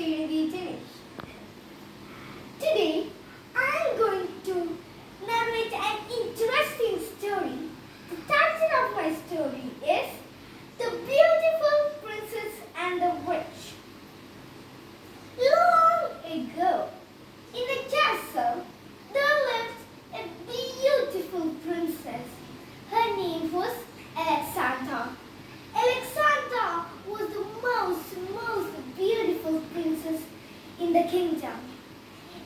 Srinidhi Dinesh. Today, I am going to narrate an interesting story. The title of my story is The Beautiful Princess and the Witch. Long ago, in a castle, there lived a beautiful princess. Her name was Alexandra. Alexandra was the most beautiful princess in the kingdom.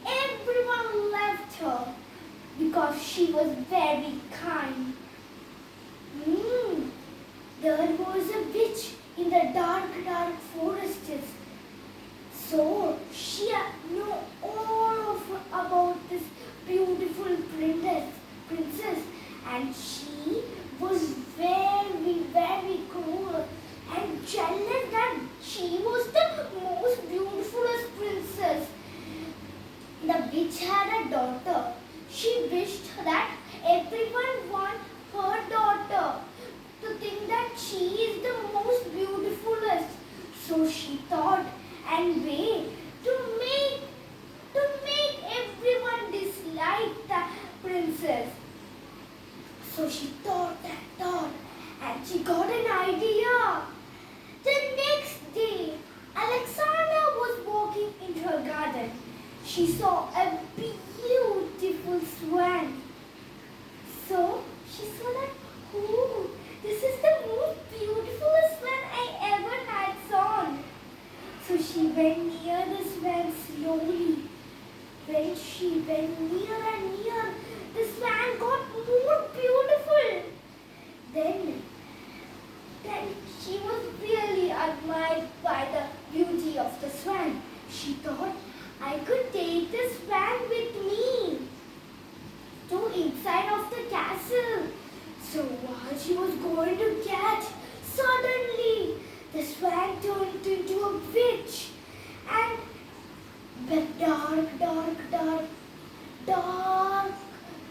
Everyone loved her because she was very kind. There was a witch in the dark forests. So she knew all about this beautiful princess, and she was very cruel and jealous that she was the most beautifulest princess. The witch had a daughter. She wished that everyone want her daughter to think that she is the most beautifulest. So she thought and way to make everyone dislike the princess. So she thought and she got an idea. The next day, Alexandra was walking into her garden. She saw a beautiful swan. So she saw that, oh, this is the most beautiful swan I ever had seen. So she went near the swan slowly. When she went near and near, the swan got more beautiful. Then she was really admired by the beauty of the swan. She thought, I could take the swan with me to inside of the castle. So while she was going to catch, suddenly the swan turned into a witch, and the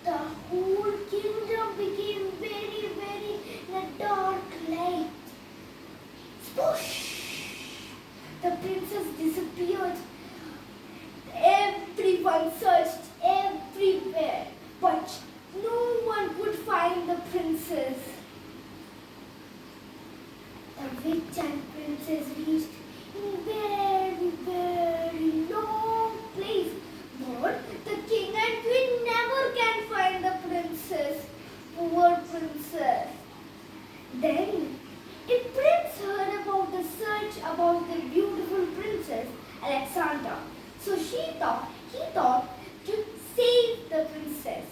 the whole kingdom became very in a dark light. Spoosh! The princess disappeared. Everyone searched everywhere, but no one could find the princess. The witch and princess reached in very long place, but the king and queen never can find the princess. Poor princess. Then a prince heard about the search about the beautiful princess Alexandra. So he thought to save the princess.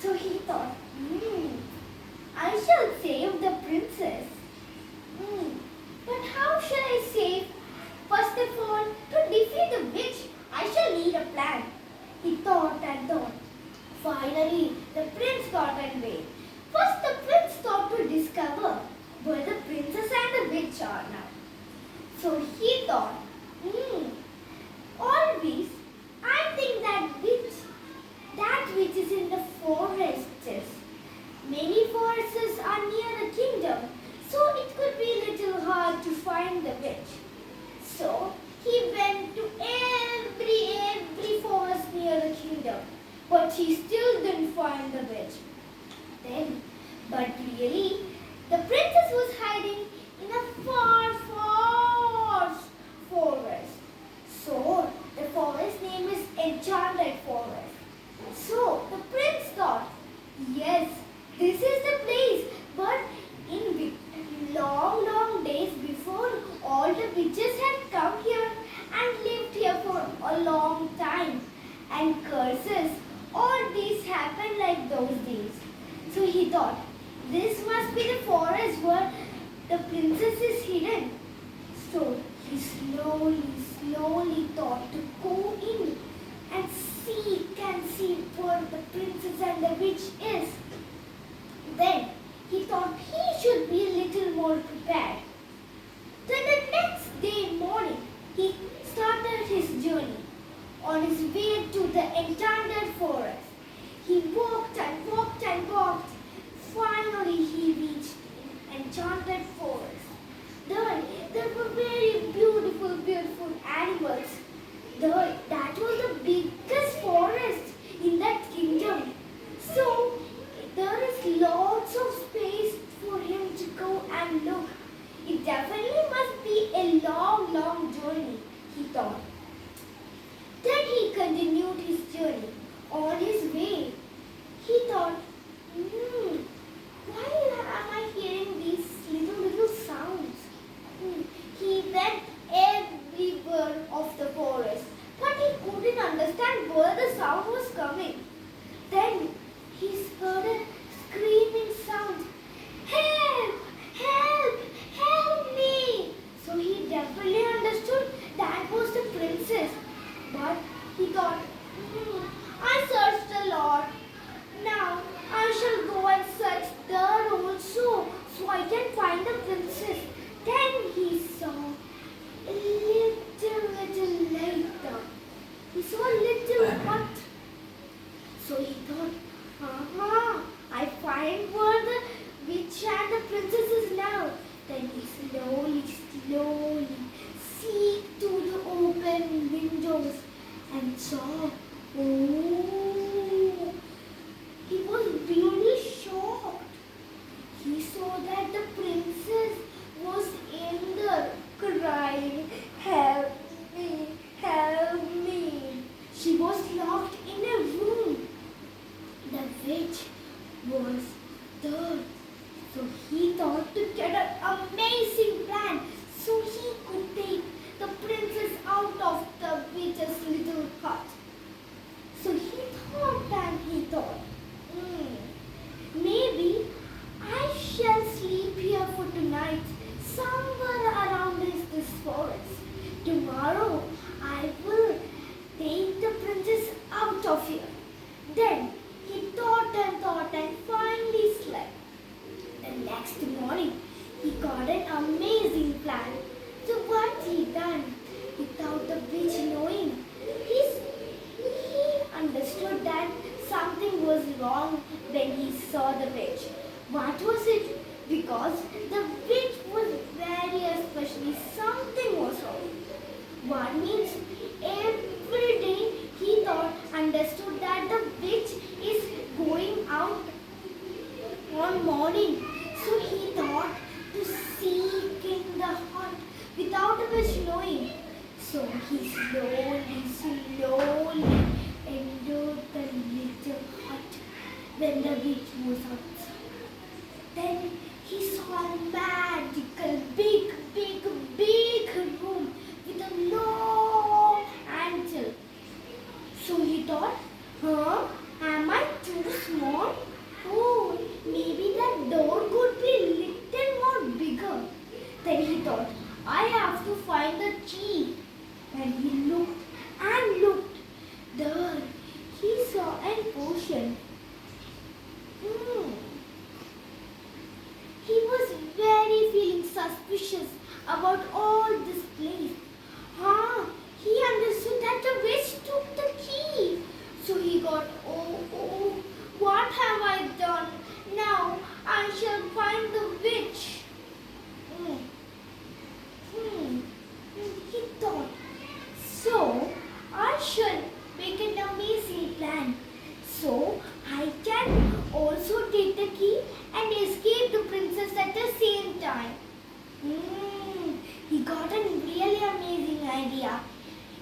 So he thought, I shall save the princess. But how shall I save? First of all, to defeat the witch, I shall need a plan. He thought and thought. Finally, the prince thought and weighed. First, the prince thought to discover where the princess and the witch are now. So he thought, always, I think that witch is in the forests. Many forests are near the kingdom, so it could be a little hard to find the witch. So he went to every forest near the kingdom, but he still didn't find the witch. But really, the princess was hiding in a far forest. So the forest name is Enchanted Forest. So the prince thought, yes, this is the place. But in long days before, all the witches had come here and lived here for a long time. And curses, all these happened like those days. So he thought, this must be the forest where the princess is hidden. So he slowly thought to go in and see where the princess and the witch is. Then he thought he should be a little more prepared. Then the next day morning, he started his journey. On his way to the Enchanted Forest, he walked and walked. Finally, he reached the Enchanted Forest. There were very beautiful animals That was the biggest forest in that kingdom. So there is lots of space for him to go and look. It definitely must be a long, long journey, he thought. Then he continued his journey. On his way, he thought, why am I hearing these little sounds? He went everywhere of the forest, but he couldn't understand where the sound was coming. Then he heard a screaming sound. Help! Help! Help me! So he definitely understood that was the princess. But he thought, I searched a lot. Now I shall go and search there also so I can find the princess. Then he saw a little later. He saw a little hut. So he thought, I find where the witch and the princess is now. Then he slowly seeked through the open windows and saw, oh, he was really shocked. He saw that the princess was in there crying, help me, help me. She was locked in a room. The witch was there. So he thought to get an amazing plan so he could take the princess out of the witch's little hut. So he thought, maybe I shall sleep here for tonight, somewhere around this forest. Tomorrow I will take the princess out of here. Then he thought and finally slept. The next morning he got an amazing plan. So what he done, without the witch knowing, he understood that something was wrong when he saw the witch. What was it? Because the witch was very especially something was wrong. What means every day he understood that the witch is going out one morning. So he thought to seek in the hut without the witch knowing. So he slowly entered the little hut when the witch was outside. Then he saw a magical big room with a long handle. So he thought, am I too small? Oh, maybe the door could be little more bigger. Then he thought, I have to find the key. And he looked and looked. There he saw a potion. He was very feeling suspicious about all this place. He understood that the witch took the key. So he got, oh, what have I done? Now I shall find the witch. He thought, so I should make an amazing plan. So I can also take the key and escape the princess at the same time. He got a really amazing idea.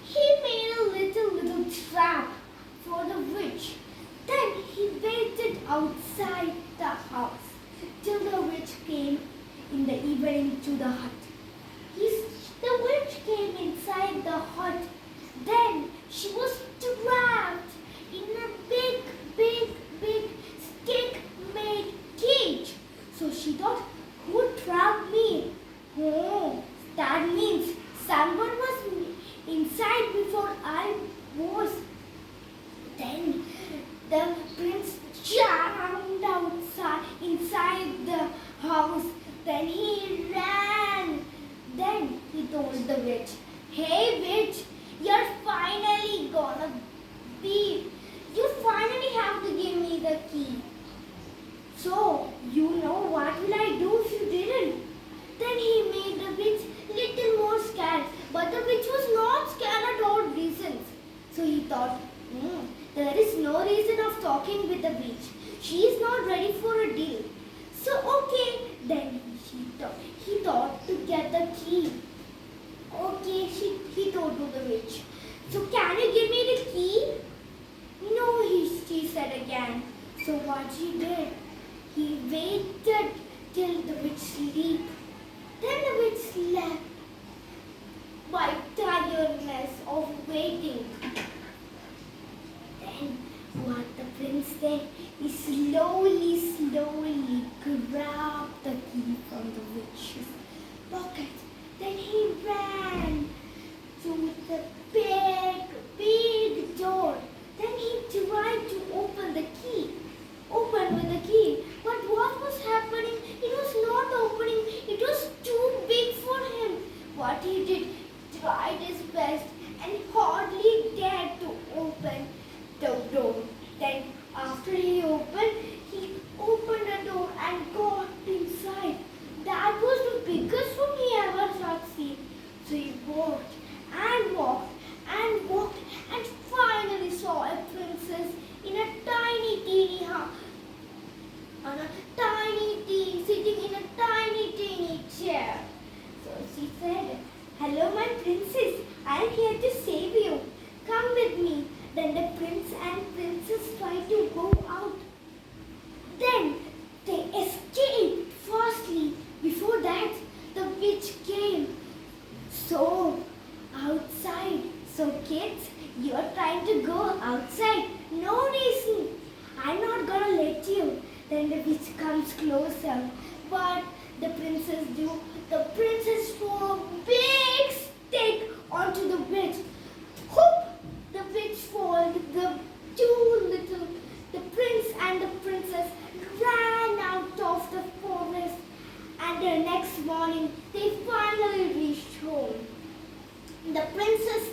He made a little trap for the witch. Then he waited outside the house till the witch came in the evening to the hut. The witch came inside the hut. Then she was trapped in a big stick-made cage. So she thought, who trapped me? Oh, that means someone was inside before I was. Then the prince jumped inside the house. Then he ran. Then he told the witch, hey witch, you finally have to give me the key. So, you know what will I do if you didn't? Then he made the witch little more scared. But the witch was not scared at all reason. what he did? He waited till the witch sleep. Then the witch slept by tiredness of waiting. Then what the prince did, he slowly grabbed the key from the witch's pocket. Then he ran to the big door. Then he tried to open with the key. But what was happening? It was not opening. It was too big for him. What he did, tried his best and hardly dared to open the door. Then after he opened the door and got inside. That was the biggest room he ever had seen. So he walked and finally saw a princess in a teeny house, sitting in a teeny chair. So she said, "Hello, my princess. I am here to save you. Come with me." Then the prince and princess tried to go out. Then they escaped fastly. Before that, the witch came. So, outside. So kids, you are trying to go outside. No reason. I'm not gonna let you. Then the witch comes closer. But the princess threw a big stick onto the witch. Whoop! The witch falls. The prince and the princess ran out of the forest. And the next morning, they finally reached home. The princess